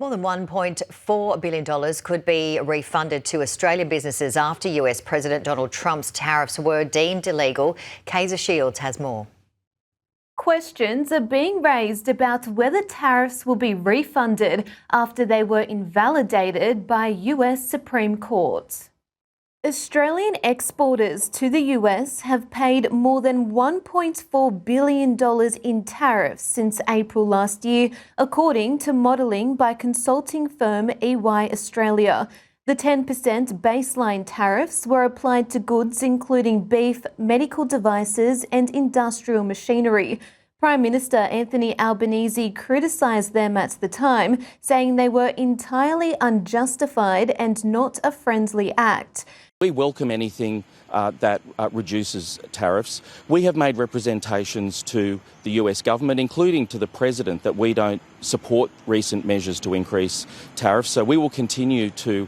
More than $1.4 billion could be refunded to Australian businesses after US President Donald Trump's tariffs were deemed illegal. Kaiser Shields has more. Questions are being raised about whether tariffs will be refunded after they were invalidated by US Supreme Court. Australian exporters to the US have paid more than $1.4 billion in tariffs since April last year, according to modelling by consulting firm EY Australia. The 10% baseline tariffs were applied to goods including beef, medical devices and industrial machinery. Prime Minister Anthony Albanese criticised them at the time, saying they were entirely unjustified and not a friendly act. We welcome anything that reduces tariffs. We have made representations to the US government, including to the President, that we don't support recent measures to increase tariffs. So we will continue to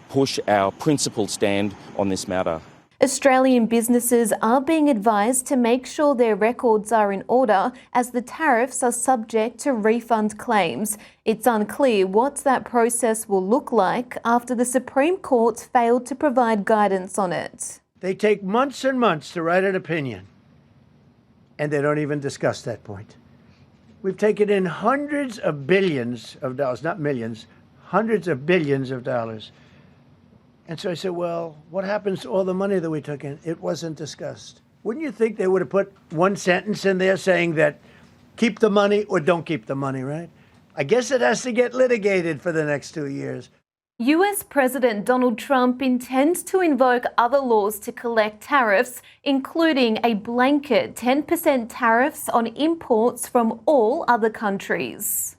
push our principled stand on this matter. Australian businesses are being advised to make sure their records are in order as the tariffs are subject to refund claims. It's unclear what that process will look like after the Supreme Court failed to provide guidance on it. They take months and months to write an opinion, and they don't even discuss that point. We've taken in hundreds of billions of dollars, not millions, hundreds of billions of dollars. And so I said, well, what happens to all the money that we took in? It wasn't discussed. Wouldn't you think they would have put one sentence in there saying that keep the money or don't keep the money, right? I guess it has to get litigated for the next 2 years. US President Donald Trump intends to invoke other laws to collect tariffs, including a blanket 10% tariffs on imports from all other countries.